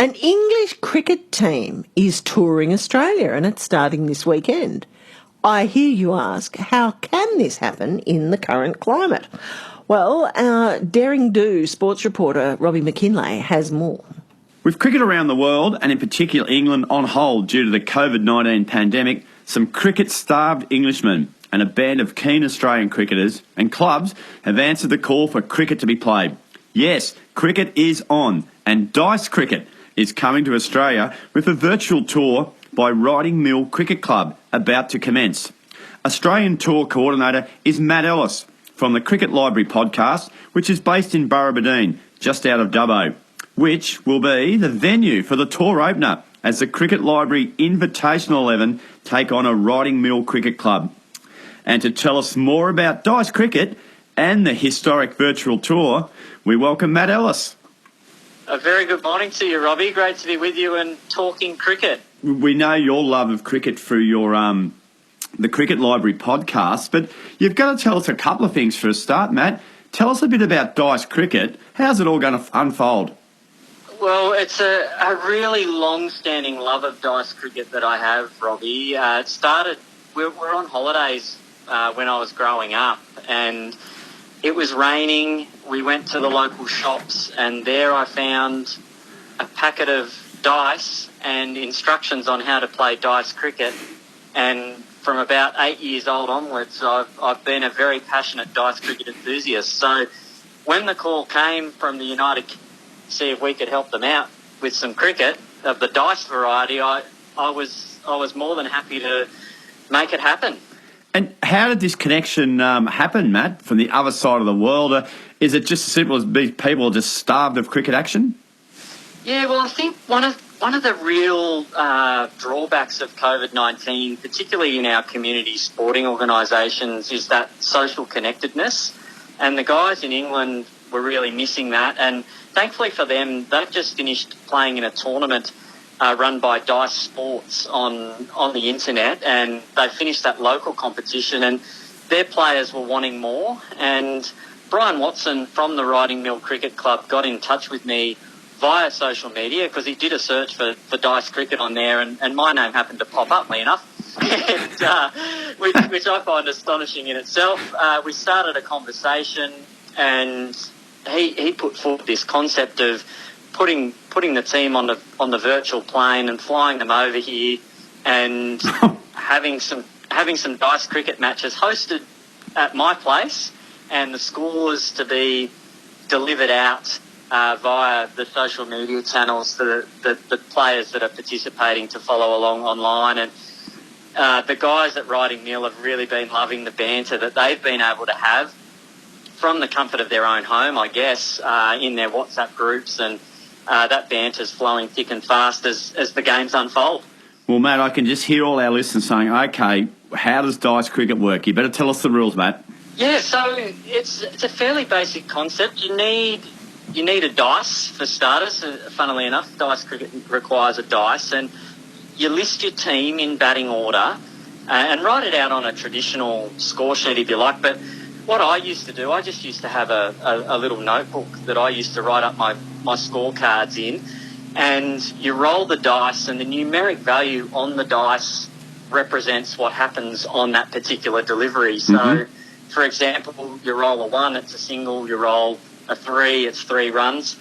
An English cricket team is touring Australia and it's starting this weekend. I hear you ask, how can this happen in the current climate? Well, our daring-do sports reporter Robbie McKinlay has more. With cricket around the world, and in particular England, on hold due to the COVID-19 pandemic, some cricket-starved Englishmen and a band of keen Australian cricketers and clubs have answered the call for cricket to be played. Yes, cricket is on, and Dice Cricket is coming to Australia with a virtual tour by Riding Mill Cricket Club about to commence. Australian tour coordinator is Matt Ellis from the Cricket Library podcast, which is based in Burrabadeen, just out of Dubbo, which will be the venue for the tour opener as the Cricket Library Invitational 11 take on a Riding Mill Cricket Club. And to tell us more about Dice Cricket and the historic virtual tour, we welcome Matt Ellis. A very good morning to you, Robbie. Great to be with you and talking cricket. We know your love of cricket through your the Cricket Library podcast, but you've got to tell us a couple of things for a start, Matt. Tell us a bit about Dice Cricket. How's it all going to unfold? Well, it's a really long-standing love of dice cricket that I have, Robbie. It started, we're on holidays when I was growing up, and it was raining. We went to the local shops, and there I found a packet of dice and instructions on how to play dice cricket. And from about 8 years old onwards, I've been a very passionate dice cricket enthusiast. So when the call came from the United Kingdom to see if we could help them out with some cricket of the dice variety, I was more than happy to make it happen. And how did this connection happen, Matt, from the other side of the world? Is it just as simple as people are just starved of cricket action? Yeah, well, I think one of the real drawbacks of COVID-19, particularly in our community sporting organisations, is that social connectedness. And the guys in England were really missing that. And thankfully for them, they've just finished playing in a tournament run by Dice Sports on the internet, and they finished that local competition, and their players were wanting more. And Brian Watson from the Riding Mill Cricket Club got in touch with me via social media because he did a search for Dice Cricket on there, and my name happened to pop up, me enough, and, which I find astonishing in itself. We started a conversation, and he put forward this concept of putting the team on the virtual plane and flying them over here and having some dice cricket matches hosted at my place, and the scores to be delivered out via the social media channels for the players that are participating to follow along online. And the guys at Riding Mill have really been loving the banter that they've been able to have from the comfort of their own home, I guess, in their WhatsApp groups, and that banter's flowing thick and fast as the games unfold. Well, Matt, I can just hear all our listeners saying, OK, how does dice cricket work? You better tell us the rules, Matt. Yeah, so it's a fairly basic concept. You need a dice for starters. Funnily enough, dice cricket requires a dice, and you list your team in batting order and write it out on a traditional score sheet if you like. But what I used to do, I just used to have a little notebook that I used to write up my scorecards in, and you roll the dice, and the numeric value on the dice represents what happens on that particular delivery. So, for example, you roll a 1, it's a single. You roll a 3, it's 3 runs.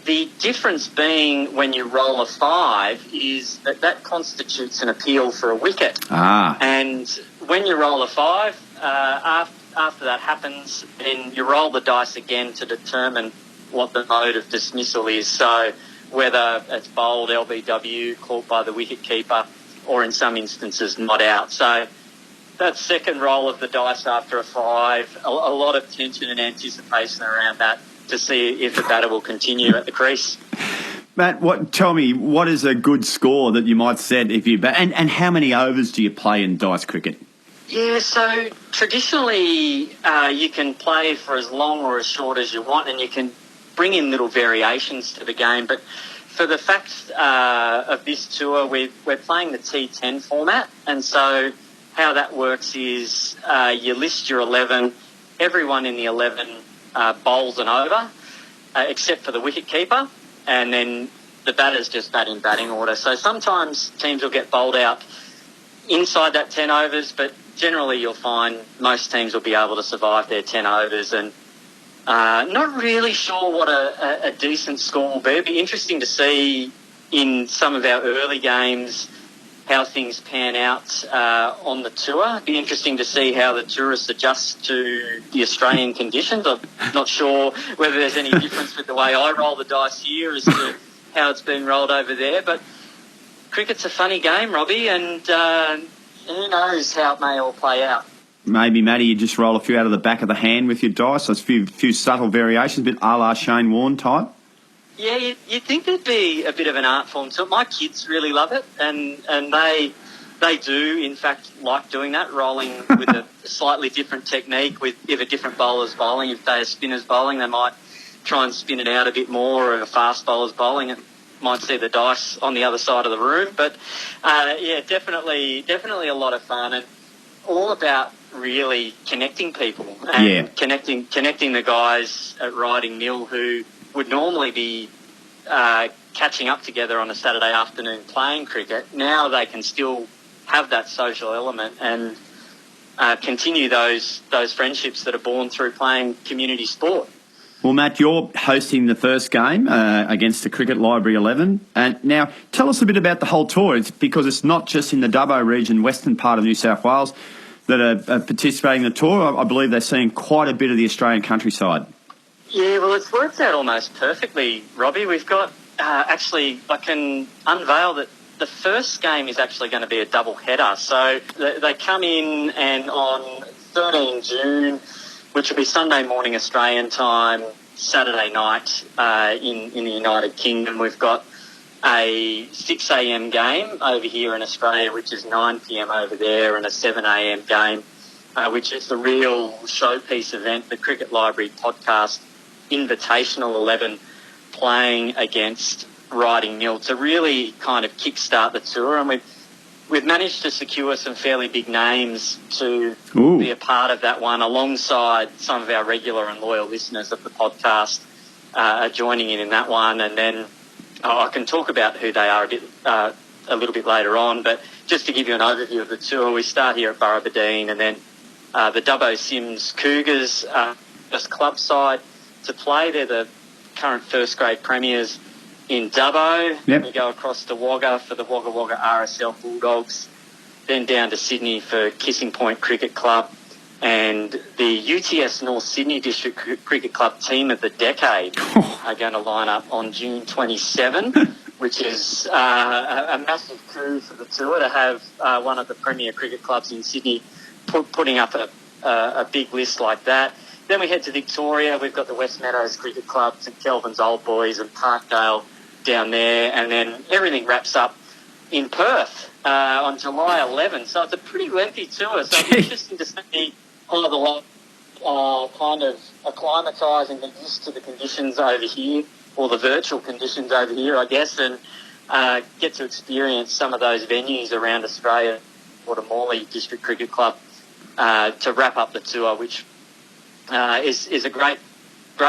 The difference being when you roll a 5 is that constitutes an appeal for a wicket. And when you roll a 5, after that happens, then you roll the dice again to determine what the mode of dismissal is. So whether it's bowled, LBW, caught by the wicket keeper, or in some instances not out. So that second roll of the dice after a 5, a lot of tension and anticipation around that to see if the batter will continue at the crease. Matt, tell me, what is a good score that you might set if you bat, and how many overs do you play in dice cricket? Yeah, so traditionally you can play for as long or as short as you want, and you can bring in little variations to the game. But for the fact of this tour, we're playing the T10 format, and so how that works is you list your 11, everyone in the 11 bowls an over, except for the wicket keeper, and then the batters just bat in batting order. So sometimes teams will get bowled out inside that 10 overs, but generally you'll find most teams will be able to survive their 10 overs. And not really sure what a decent score will be. It'll be interesting to see in some of our early games how things pan out on the tour. It'd be interesting to see how the tourists adjust to the Australian conditions. I'm not sure whether there's any difference with the way I roll the dice here as to how it's being rolled over there. But cricket's a funny game, Robbie, and who knows how it may all play out. Maybe, Matty, you just roll a few out of the back of the hand with your dice. There's a few subtle variations, a bit a la Shane Warne type. Yeah, you'd think there'd be a bit of an art form to it. My kids really love it, and they do, in fact, like doing that, rolling with a slightly different technique. With if a different bowler's bowling, if they're spinner's bowling, they might try and spin it out a bit more, or if a fast bowler's bowling, it might see the dice on the other side of the room. But, yeah, definitely a lot of fun, and all about really connecting people and connecting the guys at Riding Mill who would normally be catching up together on a Saturday afternoon playing cricket. Now they can still have that social element and continue those friendships that are born through playing community sport. Well, Matt, you're hosting the first game against the Cricket Library 11. And now, tell us a bit about the whole tour, because it's not just in the Dubbo region, western part of New South Wales, that are participating in the tour. I believe they're seeing quite a bit of the Australian countryside. Yeah, well, it's worked out almost perfectly, Robbie. We've got, actually, I can unveil that the first game is actually going to be a double header. So they come in, and on 13 June, which will be Sunday morning Australian time, Saturday night in the United Kingdom, we've got a 6 a.m. game over here in Australia, which is 9 p.m. over there, and a 7 a.m. game, which is the real showpiece event, the Cricket Library podcast Invitational 11, playing against Riding Mill to really kind of kickstart the tour. And we've managed to secure some fairly big names to be a part of that one, alongside some of our regular and loyal listeners of the podcast are joining in that one. And then I can talk about who they are a little bit later on, but just to give you an overview of the tour, we start here at Burrabadeen, and then the Dubbo Sims Cougars, just club side to play. They're the current first grade premiers in Dubbo. Yep. We go across to Wagga for the Wagga Wagga RSL Bulldogs, then down to Sydney for Kissing Point Cricket Club, and the UTS North Sydney District Cricket Club Team of the Decade are going to line up on June 27, which is a massive coup for the tour to have one of the premier cricket clubs in Sydney putting up a big list like that. Then we head to Victoria. We've got the West Meadows Cricket Club, St Kelvin's Old Boys and Parkdale down there. And then everything wraps up in Perth on July 11. So it's a pretty lengthy tour. So it's interesting to see how the lot kind of acclimatising, get used to the conditions over here, or the virtual conditions over here, I guess, and get to experience some of those venues around Australia, or the Morley District Cricket Club, to wrap up the tour, which is a great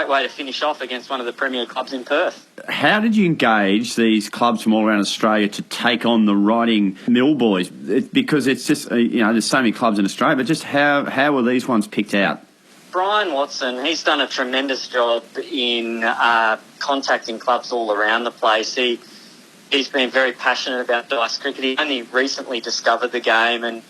way to finish off against one of the premier clubs in Perth. How did you engage these clubs from all around Australia to take on the Riding Mill boys? Because it's just, there's so many clubs in Australia, but just how were these ones picked out? Brian Watson, he's done a tremendous job in contacting clubs all around the place. He's been very passionate about dice cricket. He only recently discovered the game, and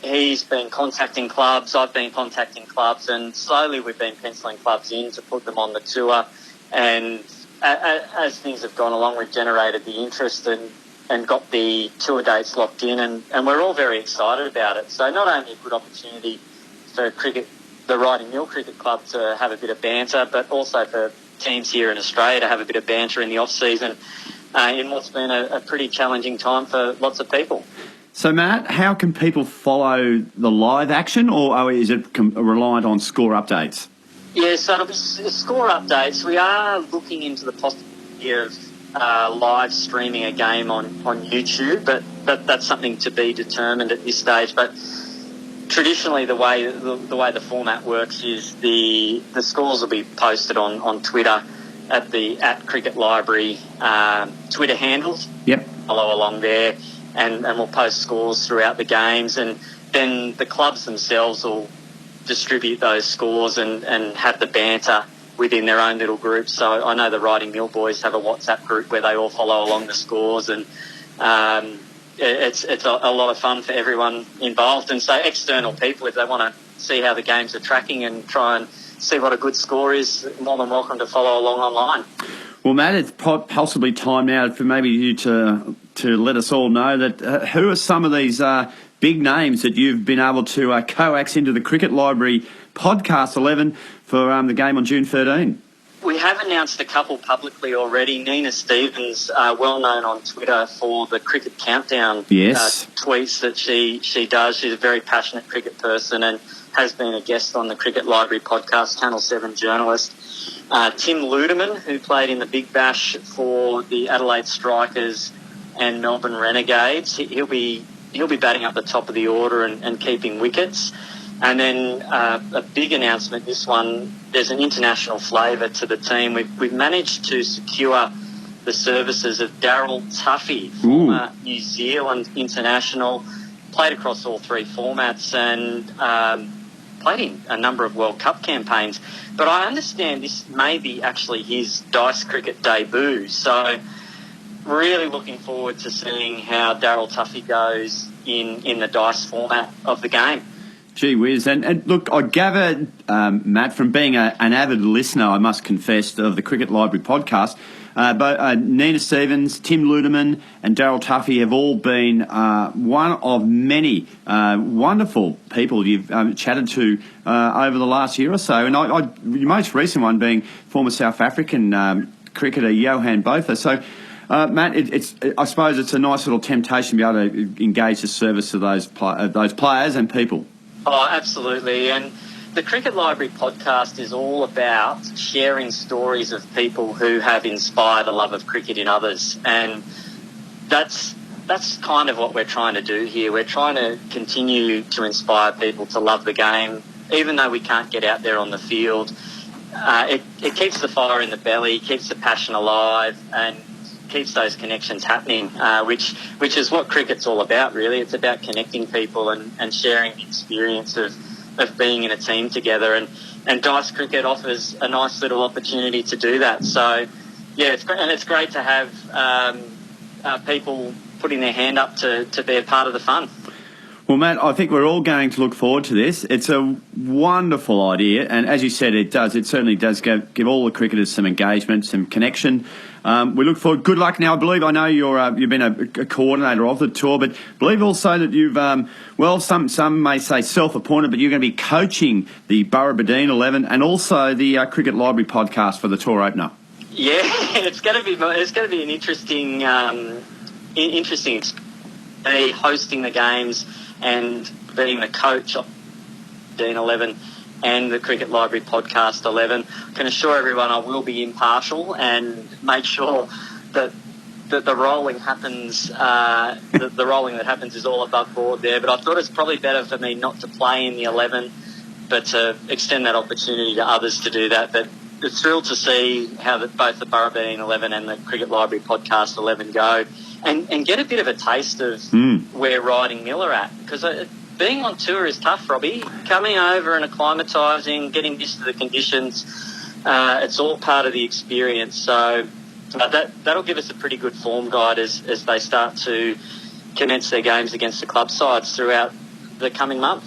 he's been contacting clubs. I've been contacting clubs, and slowly we've been penciling clubs in to put them on the tour. And as things have gone along, we've generated the interest and got the tour dates locked in, and we're all very excited about it. So not only a good opportunity for the Riding Mill Cricket Club to have a bit of banter, but also for teams here in Australia to have a bit of banter in the off-season in what's been a pretty challenging time for lots of people. So, Matt, how can people follow the live action, or is it reliant on score updates? Yeah, so it'll be score updates. We are looking into the possibility of live streaming a game on YouTube, but that's something to be determined at this stage. But traditionally, the way the format works is the scores will be posted on Twitter, at the @Cricket Library Twitter handles. Yep. Follow along there, and we'll post scores throughout the games, and then the clubs themselves will distribute those scores and have the banter within their own little groups. So I know the Riding Mill boys have a WhatsApp group where they all follow along the scores, and it's a lot of fun for everyone involved. And so external people, if they want to see how the games are tracking and try and see what a good score is, more than welcome to follow along online. Well, Matt, it's possibly time now for maybe you to let us all know that who are some of these big names that you've been able to coax into the Cricket Library podcast 11 for the game on June 13. We have announced a couple publicly already. Nina Stevens, well known on Twitter for the Cricket Countdown tweets that she does. She's a very passionate cricket person and has been a guest on the Cricket Library podcast, Channel 7 journalist. Tim Ludeman, who played in the Big Bash for the Adelaide Strikers and Melbourne Renegades. He'll be batting up the top of the order and keeping wickets. And then a big announcement, this one, there's an international flavour to the team. We've managed to secure the services of Daryl Tuffy, former New Zealand international, played across all three formats and played in a number of World Cup campaigns. But I understand this may be actually his Dice cricket debut. So really looking forward to seeing how Daryl Tuffy goes in the Dice format of the game. Gee whiz. And look, I gathered, Matt, from being an avid listener, I must confess, of the Cricket Library podcast, but Nina Stevens, Tim Ludeman and Daryl Tuffy have all been one of many wonderful people you've chatted to over the last year or so. And your most recent one being former South African cricketer Johan Botha. So, Matt, I suppose it's a nice little temptation to be able to engage the service of those players and people. Oh, absolutely. And the Cricket Library podcast is all about sharing stories of people who have inspired a love of cricket in others. And that's kind of what we're trying to do here. We're trying to continue to inspire people to love the game, even though we can't get out there on the field. It keeps the fire in the belly, keeps the passion alive, and keeps those connections happening, which is what cricket's all about, really. It's about connecting people and sharing the experience of being in a team together. And Dice cricket offers a nice little opportunity to do that. So, yeah, it's great to have people putting their hand up to be a part of the fun. Well, Matt, I think we're all going to look forward to this. It's a wonderful idea, and as you said, it certainly does give all the cricketers some engagement, some connection. We look forward. Good luck now. I know you've been a coordinator of the tour, but I believe also that you've, some may say self-appointed, but you're going to be coaching the Burrabadeen 11 and also the Cricket Library podcast for the tour opener. Yeah, it's going to be an interesting experience, hosting the games and being the coach of Dean 11 and the Cricket Library Podcast 11. I can assure everyone I will be impartial and make sure that the rolling happens, the rolling that happens is all above board there. But I thought it's probably better for me not to play in the 11, but to extend that opportunity to others to do that. But it's thrilled to see how both the Burrabadeen 11 and the Cricket Library Podcast 11 go. And get a bit of a taste of where Riding Mill are at. Because being on tour is tough, Robbie. Coming over and acclimatising, getting used to the conditions, it's all part of the experience. So that'll give us a pretty good form guide as they start to commence their games against the club sides throughout the coming month.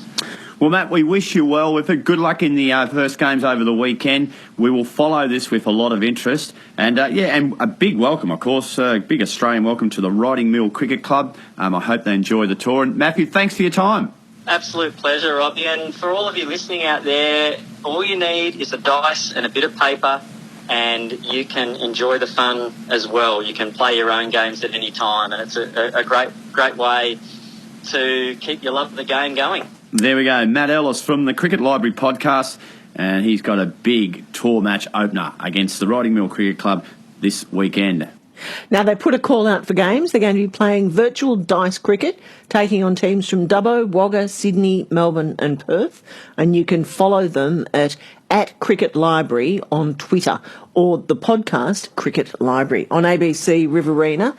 Well, Matt, we wish you well with it. Good luck in the first games over the weekend. We will follow this with a lot of interest. And, and a big welcome, of course, big Australian welcome to the Riding Mill Cricket Club. I hope they enjoy the tour. And, Matthew, thanks for your time. Absolute pleasure, Robbie. And for all of you listening out there, all you need is a dice and a bit of paper, and you can enjoy the fun as well. You can play your own games at any time, and it's a great way to keep your love of the game going. There we go. Matt Ellis from the Cricket Library podcast, and he's got a big tour match opener against the Riding Mill Cricket Club this weekend. Now, they put a call out for games. They're going to be playing virtual dice cricket, taking on teams from Dubbo, Wagga, Sydney, Melbourne and Perth. And you can follow them at Cricket Library on Twitter, or the podcast Cricket Library on ABC Riverina.